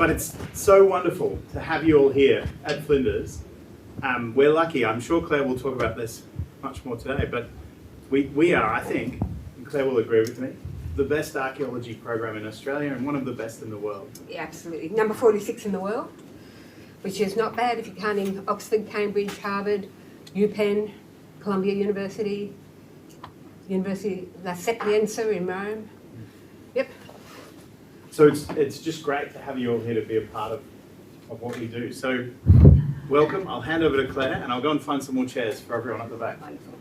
But it's so wonderful to have you all here at Flinders. We're lucky. I'm sure Claire will talk about this much more today, but we are, I think, and Claire will agree with me, the best archaeology program in Australia and one of the best in the world. Yeah, absolutely. Number 46 in the world, which is not bad if you're counting Oxford, Cambridge, Harvard, UPenn, Columbia University, University La Sapienza in Rome. Yep. So it's just great to have you all here to be a part of what we do. So welcome. I'll hand over to Claire and I'll go and find some more chairs for everyone at the back. Wonderful.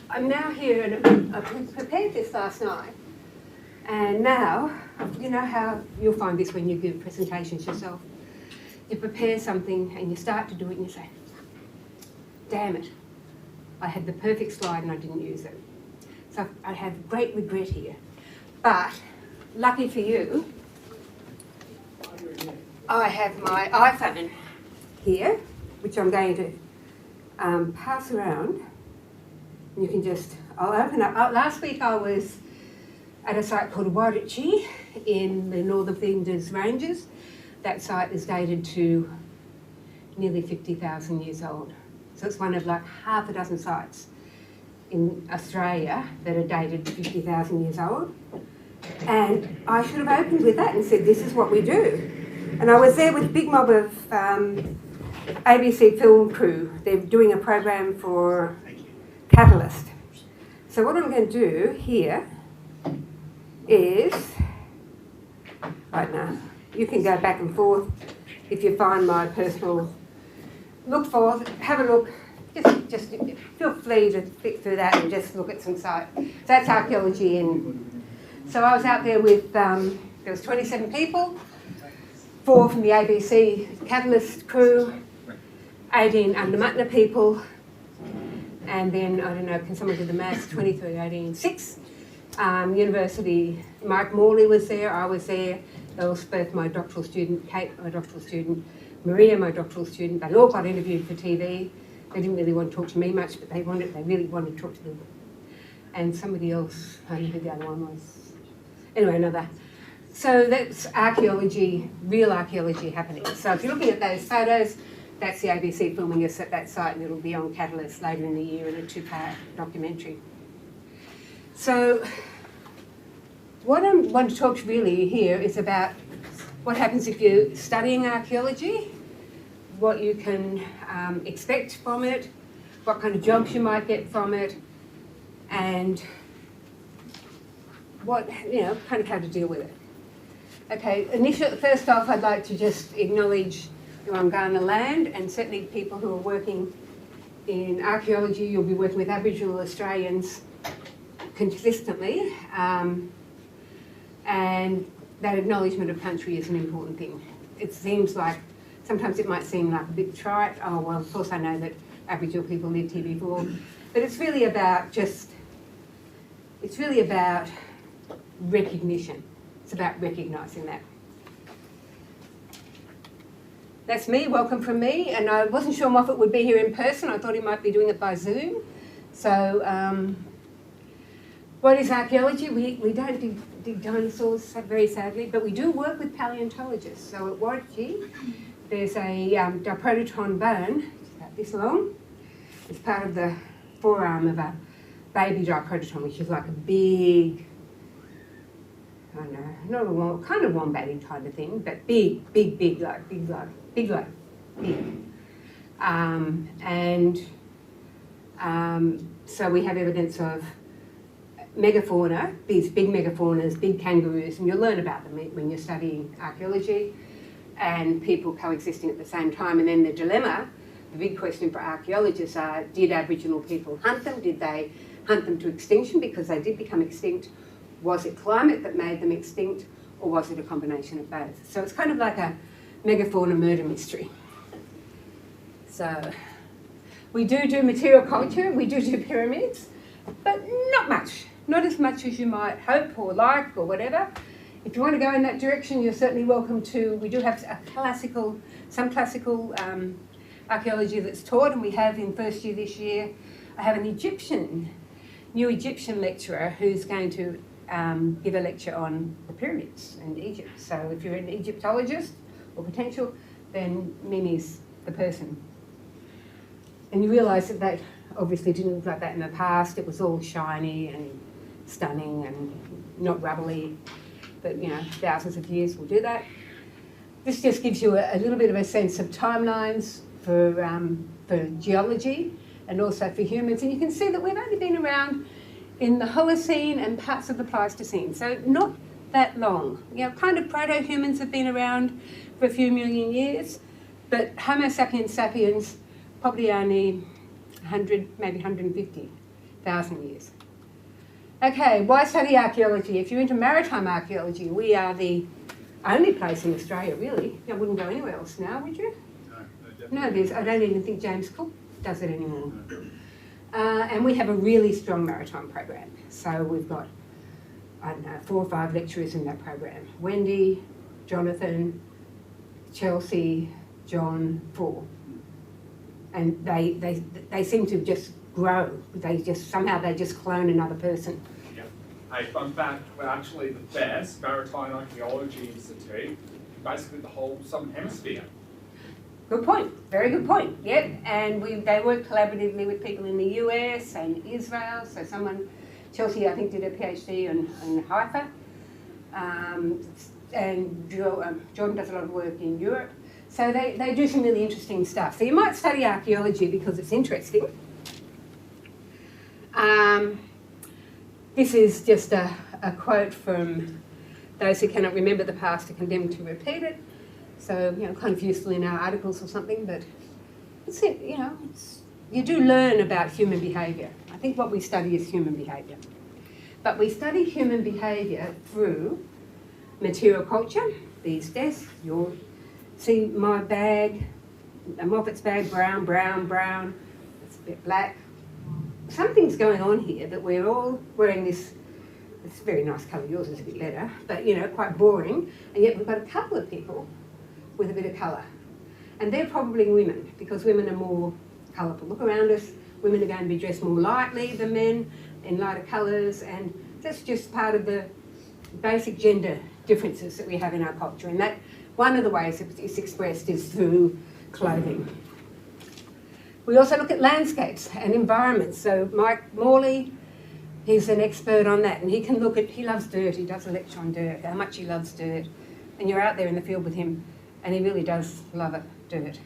I'm now here and I prepared this last night. And now, you know how you'll find this when you give presentations yourself. You prepare something and you start to do it and you say, damn it, I had the perfect slide and I didn't use it. So I have great regret here. But lucky for you, I have my iPhone here, which I'm going to pass around. You can just, I'll open up. Last week I was at a site called Archaeology in the northern Flinders Ranges. That site is dated to nearly 50,000 years old. So it's one of like half a dozen sites in Australia that are dated to 50,000 years old. And I should have opened with that and said, this is what we do. And I was there with a big mob of ABC film crew. They're doing a program for Catalyst. So what I'm going to do here is, right now, you can go back and forth if you find my personal, have a look, just feel free to flick through that and just look at some sites. So that's archaeology. So I was out there with, there was 27 people, 4 from the ABC Catalyst crew, 18 Undermutna people, and then, I don't know, can someone do the maths, 23, 18, 6. University, Mike Morley was there, I was there, Elspeth, my doctoral student, Kate, my doctoral student, Maria, my doctoral student. They all got interviewed for TV. They didn't really want to talk to me much, but they really wanted to talk to them. And somebody else, I don't know who the other one was. Anyway, another. So that's archaeology, real archaeology happening. So if you're looking at those photos, that's the ABC filming us at that site, and it'll be on Catalyst later in the year in a 2-part documentary. So what I want to talk to really here is about what happens if you're studying archaeology, what you can expect from it, what kind of jobs you might get from it, and what, kind of how to deal with it. Okay, first off, I'd like to just acknowledge the Wangana land, and certainly people who are working in archaeology. You'll be working with Aboriginal Australians consistently, and that acknowledgement of country is an important thing. It seems like, sometimes it might seem like a bit trite, oh well, of course I know that Aboriginal people lived here before, but it's really about recognition. It's about recognising that. That's me, welcome from me, and I wasn't sure Moffat would be here in person. I thought he might be doing it by Zoom. So, what is archaeology? We don't dig dinosaurs, very sadly, but we do work with paleontologists. So at Warwickshire, there's a diprotodon bone, which is about this long. It's part of the forearm of a baby diprotodon, which is like a big, I don't know, not a kind of wombat-y kind of thing, but big. So we have evidence of megafauna, these big megafaunas, big kangaroos, and you'll learn about them when you're studying archaeology, and people coexisting at the same time. And then the dilemma, the big question for archaeologists are, did Aboriginal people hunt them? Did they hunt them to extinction because they did become extinct? Was it climate that made them extinct, or was it a combination of both? So it's kind of like a megafauna murder mystery. So we do material culture, we do pyramids, but not much. Not as much as you might hope or like or whatever. If you want to go in that direction, you're certainly welcome to. We do have some classical archaeology that's taught, and we have in first year this year, I have an new Egyptian lecturer who's going to give a lecture on the pyramids in Egypt. So if you're an Egyptologist or potential, then Mimi's the person. And you realise that that obviously didn't look like that in the past. It was all shiny and stunning and not rubbly. But, you know, thousands of years will do that. This just gives you a little bit of a sense of timelines for geology and also for humans. And you can see that we've only been around in the Holocene and parts of the Pleistocene, so not that long. You know, kind of proto-humans have been around for a few million years, but Homo sapiens sapiens probably only 100, maybe 150,000 years. Okay, why study archaeology? If you're into maritime archaeology, we are the only place in Australia, really. I wouldn't go anywhere else now, would you? No, I don't even think James Cook does it anymore. And we have a really strong maritime program. So we've got, I don't know, 4 or 5 lecturers in that program. Wendy, Jonathan, Chelsea, John, 4. And they seem to just grow. Somehow they just clone another person. Yep. Hey, fun fact, we're actually the best maritime archaeology institute in basically the whole Southern Hemisphere. Good point. Very good point. Yep. And they work collaboratively with people in the US and Israel. So Chelsea, I think, did a PhD in Haifa. And Jordan does a lot of work in Europe. So they do some really interesting stuff. So you might study archaeology because it's interesting. This is just a quote from those who cannot remember the past are condemned to repeat it. So, you know, kind of useful in our articles or something, but it's, you know, you do learn about human behaviour. I think what we study is human behaviour. But we study human behaviour through material culture. These desks, you'll see my bag, Moffat's bag, brown, brown, brown. It's a bit black. Something's going on here that we're all wearing this. It's a very nice colour, yours is a bit better, but, you know, quite boring. And yet we've got a couple of people with a bit of colour. And they're probably women, because women are more colourful. Look around us, women are going to be dressed more lightly than men, in lighter colours, and that's just part of the basic gender differences that we have in our culture. And that, one of the ways it's expressed is through clothing. We also look at landscapes and environments. So Mike Morley, he's an expert on that, and he loves dirt, he does a lecture on dirt, how much he loves dirt. And you're out there in the field with him, and he really does love it, dirt.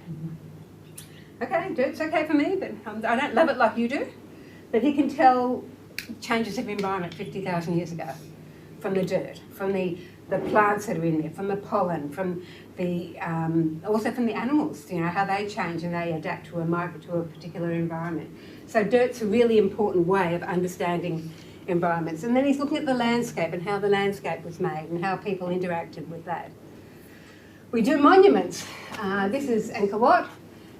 Okay, dirt's okay for me, but I don't love it like you do. But he can tell changes of environment 50,000 years ago from the dirt, from the plants that are in there, from the pollen, from the also from the animals, you know, how they change and they adapt to a particular environment. So dirt's a really important way of understanding environments. And then he's looking at the landscape and how the landscape was made and how people interacted with that. We do monuments. This is Angkor Wat,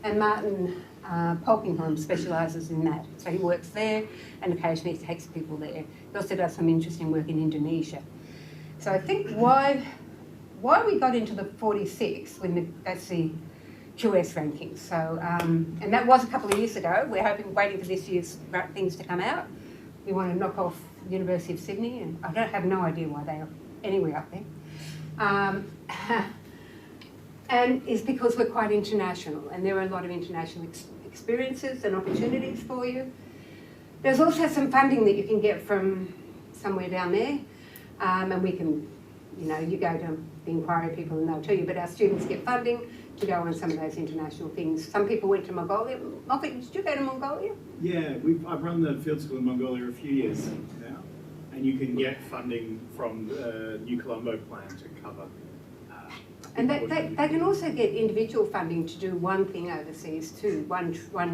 and Martin Polkinghorne specialises in that. So he works there and occasionally takes people there. He also does some interesting work in Indonesia. So I think why we got into the 46 that's the QS rankings. So and that was a couple of years ago. We're waiting for this year's things to come out. We want to knock off the University of Sydney, and I have no idea why they are anywhere up there. And it's because we're quite international, and there are a lot of international experiences and opportunities for you. There's also some funding that you can get from somewhere down there, and we can, you know, you go to the inquiry people and they'll tell you, but our students get funding to go on some of those international things. Some people went to Mongolia. Moffat, did you go to Mongolia? Yeah, I've run the field school in Mongolia a few years now, and you can get funding from the New Colombo plan to cover. And they can also get individual funding to do one thing overseas too, one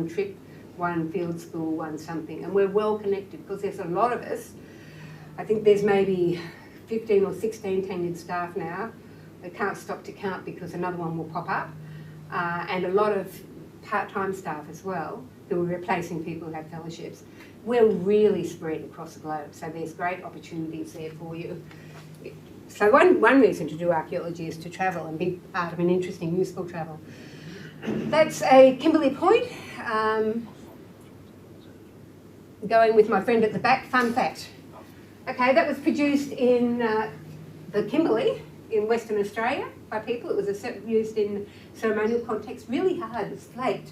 trip, one field school, one something. And we're well connected because there's a lot of us. I think there's maybe 15 or 16 tenured staff now. They can't stop to count because another one will pop up. And a lot of part-time staff as well who are replacing people who have fellowships. We're really spread across the globe, so there's great opportunities there for you. So one reason to do archaeology is to travel and be part of an interesting, useful travel. That's a Kimberley Point. Going with my friend at the back, fun fact. Okay, that was produced in the Kimberley in Western Australia by people. It was used in ceremonial context, really hard, it's flaked.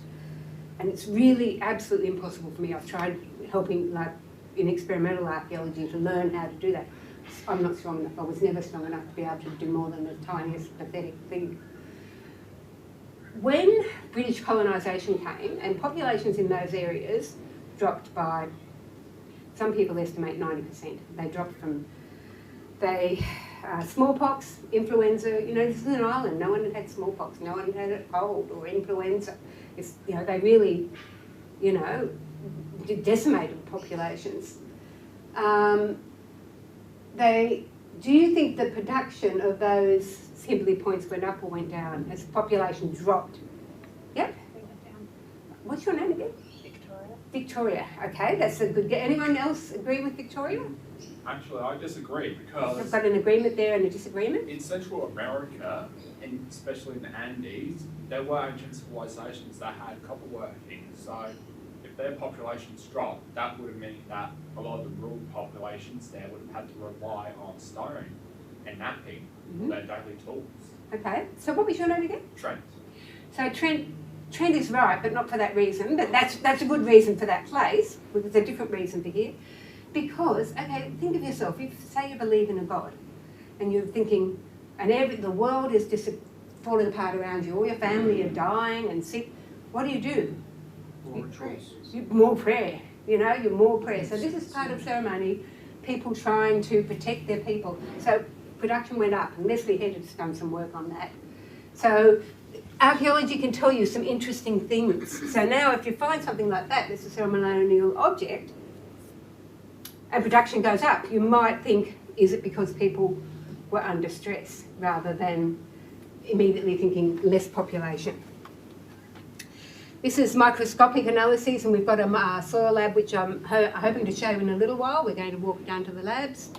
And it's really absolutely impossible for me. I've tried helping like in experimental archaeology to learn how to do that. I'm not strong enough. I was never strong enough to be able to do more than the tiniest pathetic thing. When British colonisation came and populations in those areas dropped by, some people estimate 90%. They dropped from smallpox, influenza. You know, this is an island. No one had smallpox. No one had a cold or influenza. It's, you know, they really, you know, decimated populations. Do you think the production of those Kimberley points went up or went down as the population dropped? Yep. They went down. What's your name again? Victoria. Victoria. Okay, that's a good. Anyone else agree with Victoria? Actually, I disagree I've because got an agreement there and a disagreement. in Central America, and especially in the Andes, there were ancient civilizations that had copper working. So if their populations dropped, that would have meant that a lot of the rural populations there would have had to rely on stone and knapping for their daily tools. Okay, so what was your name again? Trent. So Trent is right, but not for that reason. But that's a good reason for that place. There's a different reason for here. Because, okay, think of yourself. If say you believe in a God, and you're thinking, and the world is just falling apart around you, all your family are dying and sick. What do? More rituals. More prayer. You know, you're more prayer. So this is part of ceremony. People trying to protect their people. So production went up, and Leslie Head has done some work on that. So archaeology can tell you some interesting things. So now if you find something like that, that's a ceremonial object, and production goes up, you might think, is it because people were under stress rather than immediately thinking less population? This is microscopic analyses, and we've got a soil lab which I'm hoping to show in a little while. We're going to walk down to the labs.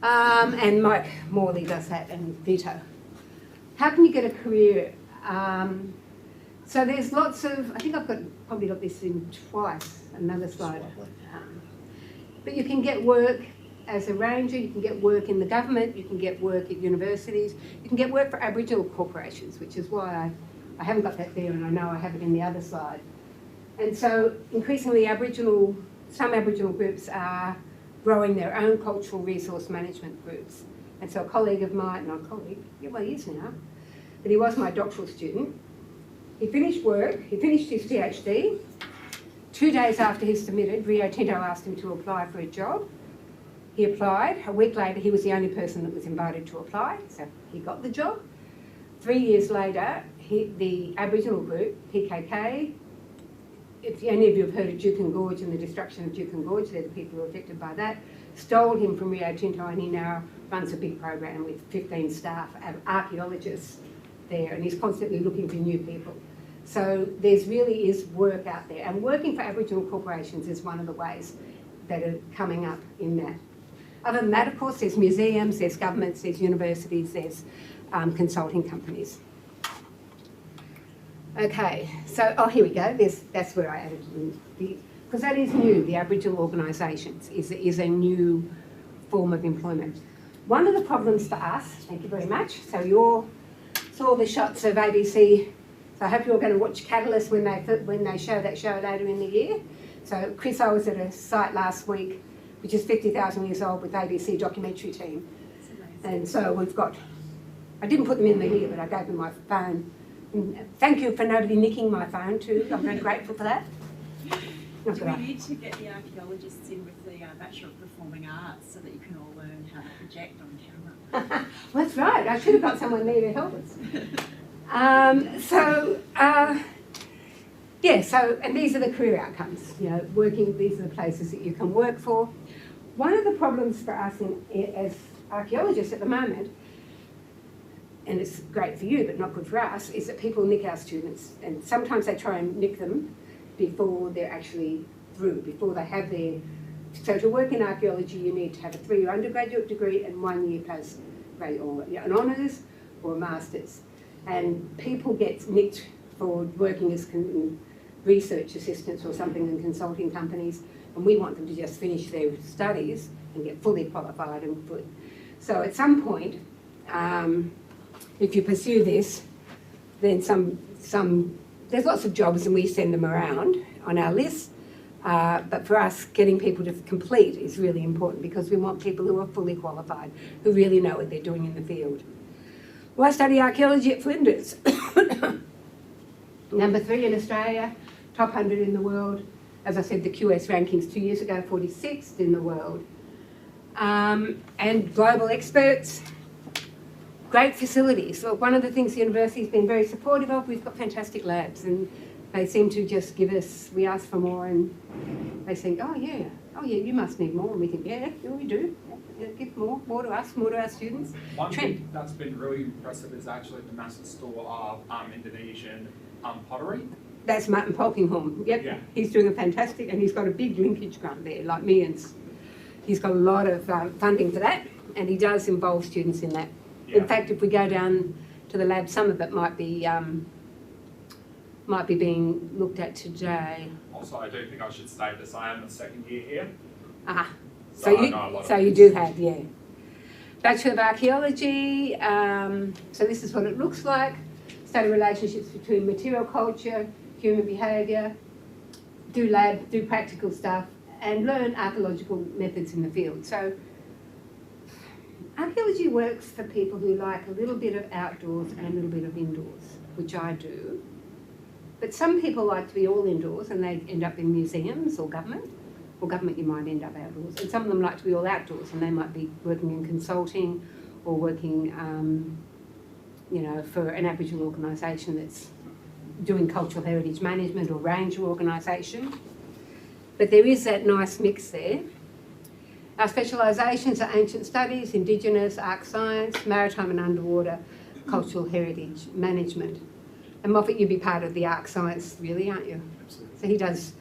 And Mike Morley does that, and Vito. How can you get a career? So there's lots of, I think I've probably got this in twice, another slide. But you can get work as a ranger, you can get work in the government, you can get work at universities, you can get work for Aboriginal corporations, which is why I haven't got that there, and I know I have it in the other slide. And so increasingly some Aboriginal groups are growing their own cultural resource management groups. And so a colleague of mine, not a colleague, well he is now, but he was my doctoral student. He finished work, he finished his PhD. 2 days after he submitted, Rio Tinto asked him to apply for a job. He applied. A week later, he was the only person that was invited to apply, so he got the job. 3 years later, the Aboriginal group, PKK, if any of you have heard of Juukan Gorge and the destruction of Juukan Gorge, they're the people who are affected by that, stole him from Rio Tinto, and he now runs a big program with 15 staff, archaeologists there, and he's constantly looking for new people. So there's really is work out there, and working for Aboriginal corporations is one of the ways that are coming up in that. Other than that, of course, there's museums, there's governments, there's universities, there's consulting companies. Okay, so, here we go. That's where I added, because that is new, the Aboriginal organisations is a new form of employment. One of the problems for us, thank you very much, so you saw the shots of ABC, so I hope you're going to watch Catalyst when they show that show later in the year. So Chris, I was at a site last week, which is 50,000 years old, with ABC documentary team. And so we've got, I didn't put them in the year, but I gave them my phone. And thank you for nobody nicking my phone too. I'm very grateful for that. Do we need to get the archaeologists in with the Bachelor of Performing Arts so that you can all learn how to project on camera? Well, that's right. I should have got someone there to help us. And these are the career outcomes. You know, these are the places that you can work for. One of the problems for us as archaeologists at the moment, and it's great for you but not good for us, is that people nick our students, and sometimes they try and nick them before they're actually through, before they have their... So to work in archaeology you need to have a 3-year undergraduate degree and 1 year postgrad, or an honours or a master's. And people get nicked for working as research assistants or something in consulting companies and we want them to just finish their studies and get fully qualified and good. So at some point, if you pursue this, then there's lots of jobs and we send them around on our list. But for us, getting people to complete is really important because we want people who are fully qualified, who really know what they're doing in the field. Well, I study archaeology at Flinders. Number 3 in Australia, top 100 in the world. As I said, the QS rankings 2 years ago, 46th in the world. And global experts, great facilities. Look, one of the things the university's been very supportive of, we've got fantastic labs, and they seem to just give us, we ask for more and they think, oh yeah, you must need more. And we think, yeah, we do. Yeah, give more to us, more to our students. One thing that's been really impressive is actually the massive store of Indonesian pottery. That's Martin Polkinghorn. Yep, Yeah. He's doing a fantastic, and he's got a big linkage grant there, like me, and he's got a lot of funding for that, and he does involve students in that. Yeah. In fact, if we go down to the lab, some of it might be being looked at today. Also, I do think I should state this. I am the second year here. So I know a lot of you this. do have, yeah. Bachelor of Archaeology, so this is what it looks like. Study relationships between material culture, human behaviour, do practical stuff, and learn archaeological methods in the field. So archaeology works for people who like a little bit of outdoors and a little bit of indoors, which I do. But some people like to be all indoors and they end up in museums or government. Or government you might end up outdoors. And some of them like to be all outdoors and they might be working in consulting or working for an Aboriginal organisation that's doing cultural heritage management or ranger organisation. But there is that nice mix there. Our specialisations are ancient studies, Indigenous, arc science, maritime and underwater, cultural heritage management. And Moffat, you'd be part of the arc science really, aren't you? Absolutely. So he does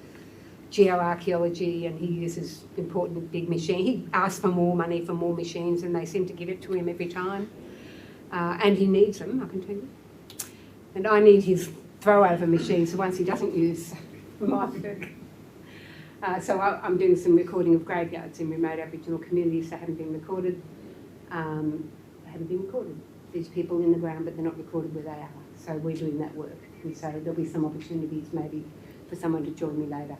geoarchaeology and he uses important big machines. He asks for more money for more machines and they seem to give it to him every time. And he needs them, I can tell you. And I need his throw-over machines, the ones he doesn't use for my work. So I'm doing some recording of graveyards in remote Aboriginal communities that haven't been recorded. There's people in the ground, but they're not recorded where they are. So we're doing that work. And so there'll be some opportunities maybe for someone to join me later.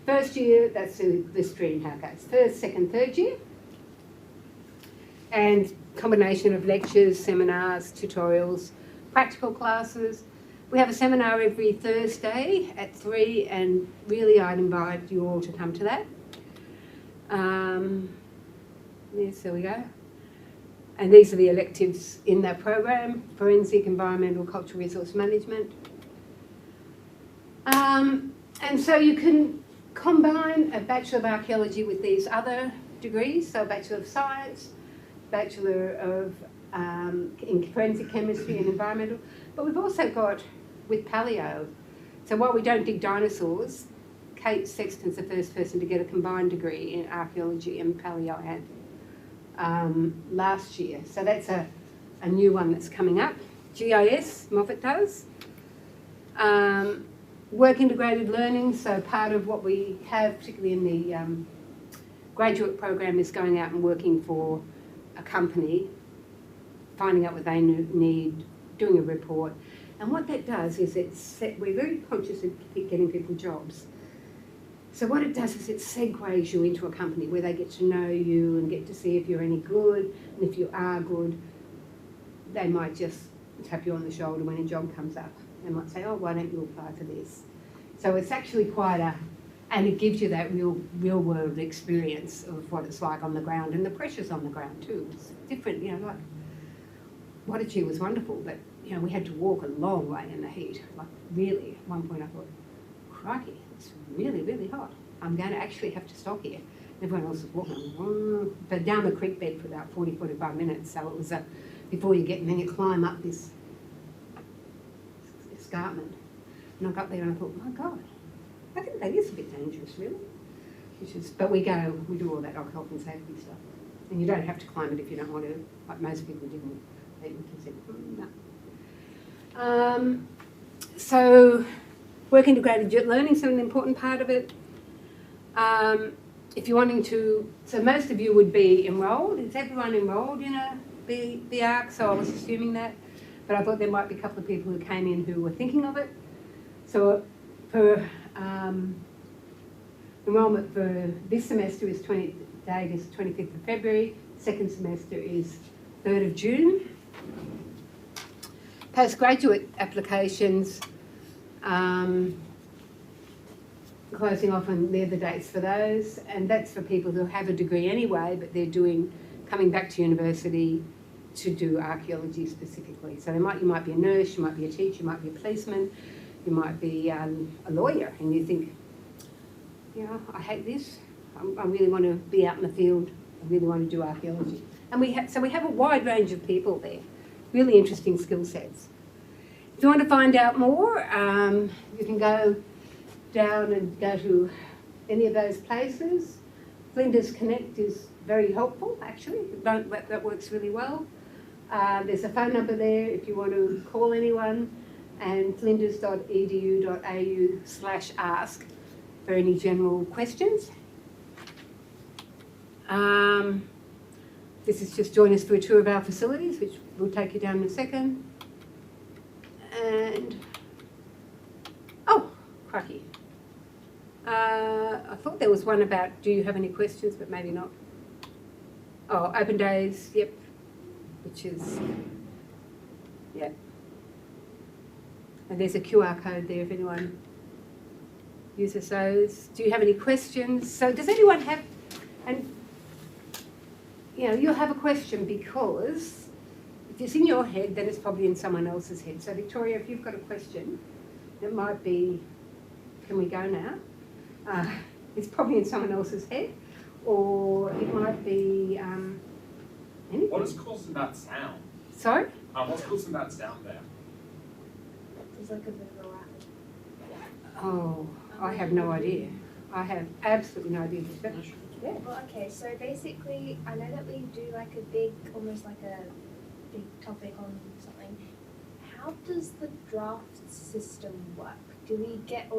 First year, that's the stream how it goes. First, second, third year. And combination of lectures, seminars, tutorials, practical classes. We have a seminar every Thursday at 3 and really I'd invite you all to come to that. Yes, there we go. And these are the electives in that program: forensic, environmental, cultural resource management. And so you can combine a Bachelor of Archaeology with these other degrees, so Bachelor of Science, Bachelor of in Forensic Chemistry and Environmental, but we've also got with Paleo. So while we don't dig dinosaurs, Kate Sexton's the first person to get a combined degree in Archaeology and Paleo had last year. So that's a new one that's coming up. GIS, Moffat does. Work integrated learning, so part of what we have, particularly in the graduate program, is going out and working for a company, finding out what they need, doing a report. And what that does is we're very conscious of getting people jobs. So what it does is it segues you into a company where they get to know you and get to see if you're any good. And if you are good, they might just tap you on the shoulder when a job comes up. They might say, oh, why don't you apply for this? So it's actually and it gives you that real world experience of what it's like on the ground and the pressures on the ground too. It's different, like Wadachi was wonderful, but we had to walk a long way in the heat. Like really, at one point I thought, crikey, it's really, really hot. I'm going to actually have to stop here. Everyone else was walking, but down the creek bed for about 40, 45 minutes. So it was before you get, and then you climb up this escarpment. And I got there and I thought, my God, I think that is a bit dangerous, really. But we do all that health and safety stuff. And you don't have to climb it if you don't want to, like most people didn't. They said, no. So work integrated learning is an important part of it. If you're wanting to, so most of you would be enrolled. Is everyone enrolled in the ARC? So I was assuming that, but I thought there might be a couple of people who came in who were thinking of it. So for enrolment for this semester is date is 25th of February. Second semester is 3rd of June. Postgraduate applications, closing off, and they're the dates for those, and that's for people who have a degree anyway, but they're coming back to university to do archaeology specifically. So you might be a nurse, you might be a teacher, you might be a policeman, you might be a lawyer, and you think, I hate this. I really want to be out in the field. I really want to do archaeology. And we have a wide range of people there, really interesting skill sets. If you want to find out more, you can go down and go to any of those places. Flinders Connect is very helpful, actually. That works really well. There's a phone number there if you want to call anyone, and flinders.edu.au/ask for any general questions. This is just join us for a tour of our facilities, which we'll take you down in a second. And, oh, crikey. I thought there was one about, do you have any questions, but maybe not. Oh, open days, yep, which is, yep. And there's a QR code there if anyone uses those. Do you have any questions? So does anyone have, and you'll have a question because if it's in your head, then it's probably in someone else's head. So Victoria, if you've got a question, it might be, can we go now? It's probably in someone else's head, or it might be anything. What is causing that sound? Sorry? What's causing that sound there? There's like a bit of a racket. Oh, I have no idea. I have absolutely no idea. Yeah. Well, okay, so basically, I know that we do like a big, almost like a big topic on something. How does the draft system work? Do we get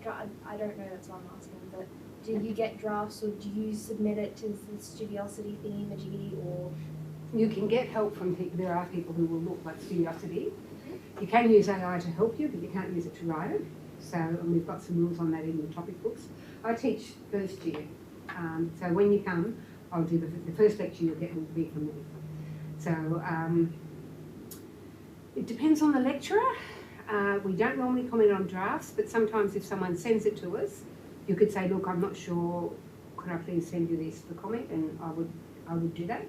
draft? I don't know, that's what I'm asking, but do you get drafts, or do you submit it to the Studiosity thingy-majiggy, or? You can get help from people. There are people who will look like Studiosity. You can use AI to help you, but you can't use it to write it. So, and we've got some rules on that in the topic books. I teach first year. So when you come, I'll do the first lecture you'll get will be from me. So it depends on the lecturer. We don't normally comment on drafts, but sometimes if someone sends it to us, you could say, look, I'm not sure, could I please send you this for comment? And I would do that.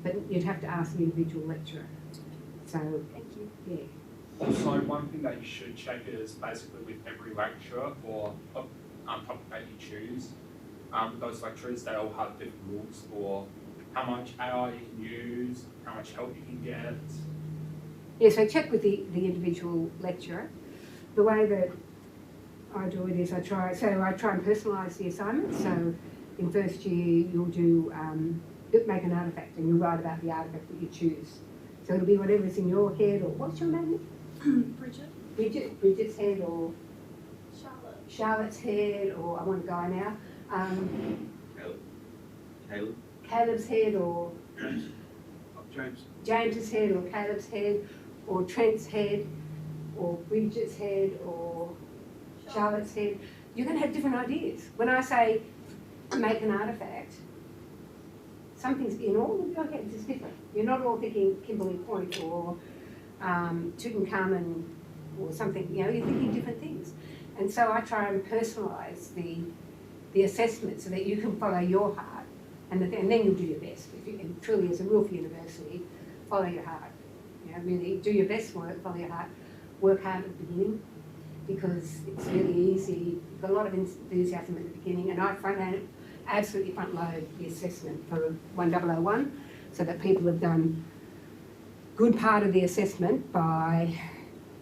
But you'd have to ask the individual lecturer. So, thank you. Yeah. Also, one thing that you should check is basically with every lecture or topic that you choose, those lecturers, they all have different rules for how much AI you can use, how much help you can get. Yeah, so check with the individual lecturer. The way that I do it is I try and personalise the assignment. So in first year, you'll do make an artefact and you'll write about the artefact that you choose. So it'll be whatever's in your head, or what's your name? Bridget's head, or Charlotte's head, or I want a guy now. Caleb's head, or James's head, or Caleb's head, or Trent's head, or Bridget's head, or Charlotte's head. You're going to have different ideas. When I say make an artefact, something's in all of your heads is different. You're not all thinking Kimberley Point or Tutankhamun or something. You're thinking different things. And so I try and personalise the assessment so that you can follow your heart, and then you'll do your best. And truly, as a rule for university, follow your heart. Really do your best work, follow your heart. Work hard at the beginning, because it's really easy. You've got a lot of enthusiasm at the beginning, and I absolutely front load the assessment for 1001 so that people have done good part of the assessment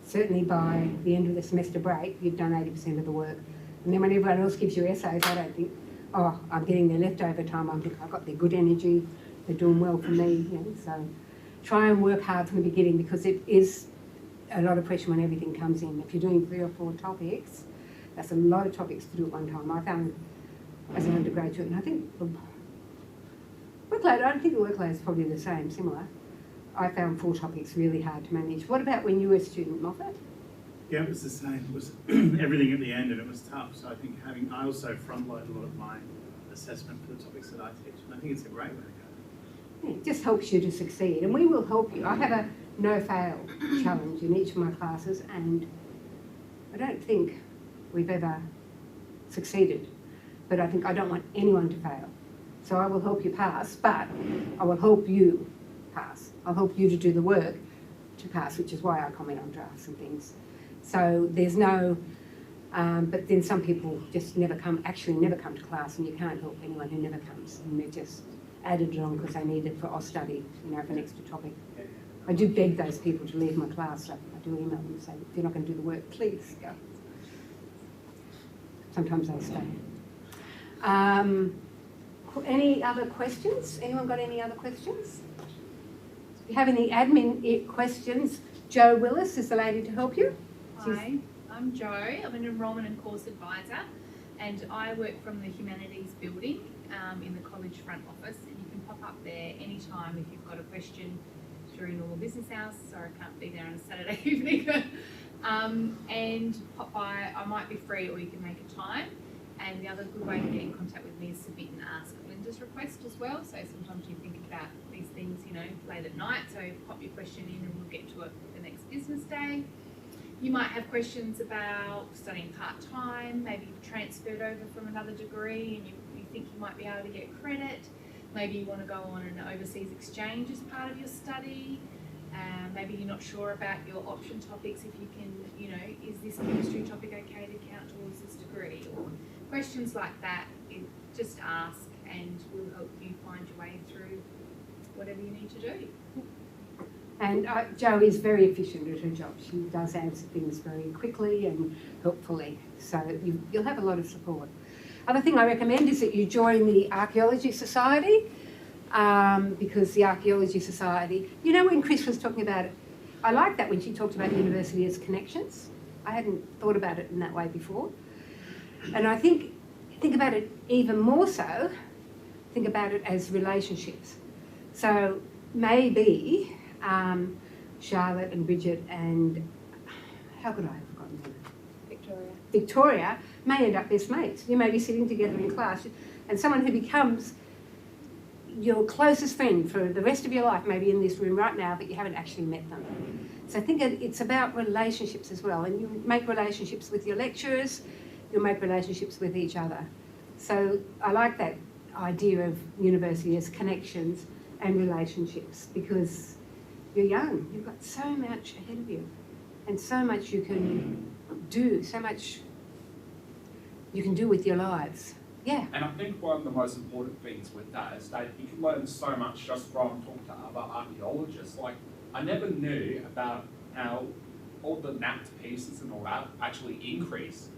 certainly by the end of the semester break, you've done 80% of the work. And then when everyone else gives you essays, I don't think, oh, I'm getting their leftover time. I think I've got their good energy, they're doing well for me. So try and work hard from the beginning, because it is a lot of pressure when everything comes in. If you're doing 3 or 4 topics, That's a lot of topics to do at one time. I found as an undergraduate, and I think the workload, I don't think the workload is probably the same, similar. I found 4 topics really hard to manage. What about when you were a student, Moffat? Yeah, it was the same. It was everything at the end, and it was tough. So I think I also front load a lot of my assessment for the topics that I teach, and I think it's a great way to go. Yeah, it just helps you to succeed, and we will help you. I have a no-fail challenge in each of my classes, and I don't think we've ever succeeded, but I think I don't want anyone to fail. So I will help you pass, but I will help you pass. I'll help you to do the work to pass, which is why I comment on drafts and things. So there's no, but then some people just never come to class, and you can't help anyone who never comes, and they're just added it on because they need it for study, for an extra topic. I do beg those people to leave my class, so I do email them and say, if you're not going to do the work, please go. Sometimes they'll stay. Any other questions? Anyone got any other questions? If you have any admin questions, Jo Willis is the lady to help you. Hi, I'm Jo. I'm an enrolment and course advisor, and I work from the Humanities building in the college front office, and you can pop up there anytime if you've got a question during normal business hours. Sorry, I can't be there on a Saturday evening. And pop by. I might be free, or you can make a time. And the other good way to get in contact with me is submit an Ask Linda's request as well. So sometimes you think about these things, late at night. So pop your question in and we'll get to it the next business day. You might have questions about studying part-time. Maybe you've transferred over from another degree and you think you might be able to get credit. Maybe you want to go on an overseas exchange as part of your study. Maybe you're not sure about your option topics, if you can, is this chemistry topic okay to count towards this degree? Or questions like that, just ask and we'll help you find your way through whatever you need to do. And Jo is very efficient at her job. She does answer things very quickly and helpfully, so you'll have a lot of support. Other thing I recommend is that you join the Archaeology Society, because the Archaeology Society, when Chris was talking about it, I like that when she talked about university as connections. I hadn't thought about it in that way before. And I think about it even more so, think about it as relationships. So maybe Charlotte and Bridget and, how could I have forgotten them? Victoria may end up best mates. You may be sitting together in class, and someone who becomes your closest friend for the rest of your life may be in this room right now, but you haven't actually met them. So I think it's about relationships as well, and you make relationships with your lecturers, you'll make relationships with each other. So I like that idea of university as connections and relationships, because you're young, you've got so much ahead of you, and so much you can do, so much you can do with your lives. Yeah. And I think one of the most important things with that is that you can learn so much just from talking to other archaeologists. Like, I never knew about how all the napped pieces and all that actually increase.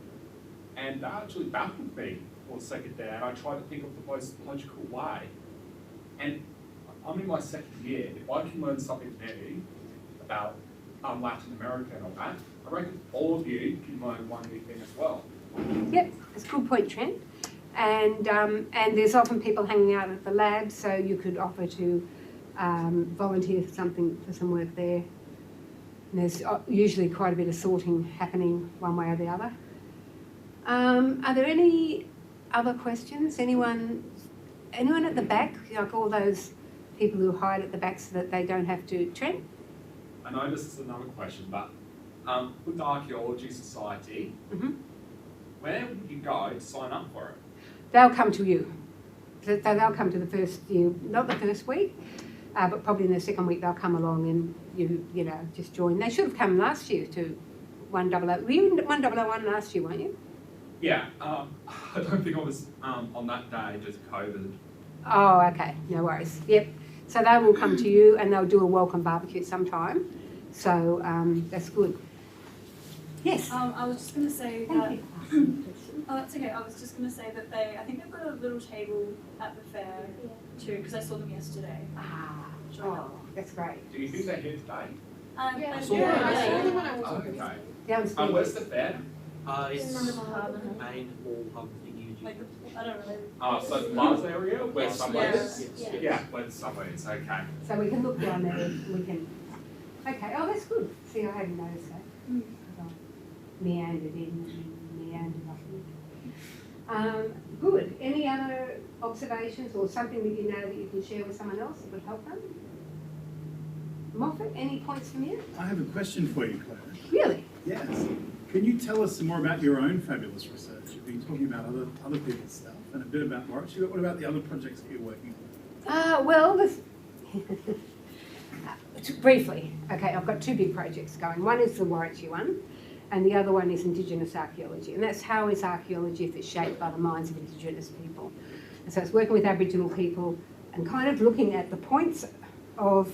And that actually baffled me for a second there, and I tried to think of the most logical way. And I'm in my second year. If I can learn something new about Latin America and all that, I reckon all of you can learn one new thing as well. Yep, that's a good point, Trent. And there's often people hanging out at the lab, so you could offer to volunteer for some work there. And there's usually quite a bit of sorting happening one way or the other. Are there any other questions? Anyone at the back? Like all those people who hide at the back so that they don't have to. Trent? I know this is another question, but with the Archaeology Society, where would you go to sign up for it? They'll come to you. So they'll come to the first, not the first week, but probably in the second week they'll come along and you just join. They should have come last year to 100. Were you 1001 last year, weren't you? Yeah, I don't think I was on that day, just COVID. Oh, okay, no worries. Yep. So they will come to you and they'll do a welcome barbecue sometime. So that's good. Yes. I was just going to say Thank that. you. Oh, that's okay. I was just going to say that I think they've got a little table at the fair too, because I saw them yesterday. Oh, that's great. Do you think they're here today? I I do. saw them when I was Downstairs. where's the fair? In It's the main hall hub thingy. Like, I don't know. So the plaza area where Yes. Subway Yes. is? Yes. Yeah, where the Subway is, okay. So we can look down there and we can, okay, oh, that's good. See, I hadn't noticed that. Mm. Meandered in and meandered up. Good. Any other observations or something that you know that you can share with someone else that would help them? Moffat, any points from you? I have a question for you, Claire. Really? Yes. Can you tell us some more about your own fabulous research? You've been talking about other people's stuff and a bit about Warwickshire, but what about the other projects that you're working on? Well, this briefly, okay, I've got two big projects going. One is the Warwickshire one, and the other one is Indigenous archaeology. And that's how is archaeology if it's shaped by the minds of Indigenous people. And so it's working with Aboriginal people and kind of looking at the points of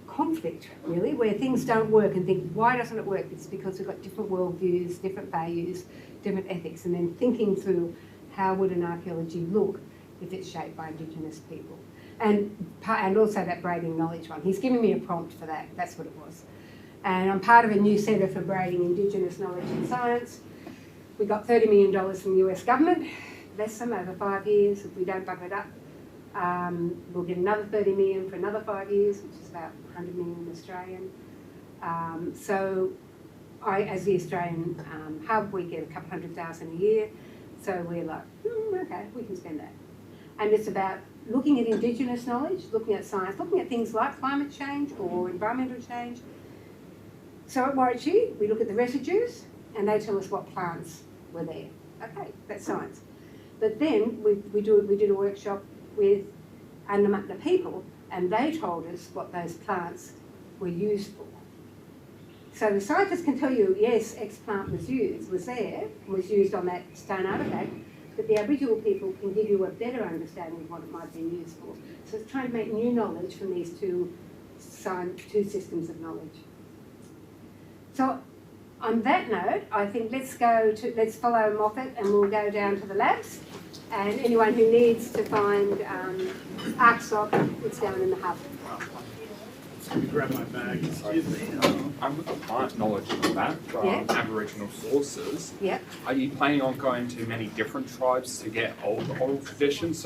conflict, really, where things don't work and think, why doesn't it work? It's because we've got different worldviews, different values, different ethics, and then thinking through how would an archaeology look if it's shaped by Indigenous people. And also that braiding knowledge one. He's given me a prompt for that, that's what it was. And I'm part of a new centre for braiding Indigenous knowledge and science. We got $30 million from the US government, bless them, over 5 years. If we don't bug it up, we'll get another 30 million for another 5 years, which is about 100 million Australian. So I, as the Australian hub, we get a couple $100,000 a year. So we're like, okay, we can spend that. And it's about looking at Indigenous knowledge, looking at science, looking at things like climate change or environmental change. So at Warwickshire, we look at the residues and they tell us what plants were there. Okay, that's science. But then we did a workshop with Andamutna people and they told us what those plants were used for. So the scientists can tell you, yes, X plant was used on that stone artefact, but the Aboriginal people can give you a better understanding of what it might be used for. So it's trying to make new knowledge from these two systems of knowledge. So on that note, I think let's follow Moffat and we'll go down to the labs. And anyone who needs to find ArcSoc, it's down in the hub. Let me grab my bag. Excuse me. With the plant knowledge and all that from Yeah. Aboriginal sources, Yep. are you planning on going to many different tribes to get oral traditions? So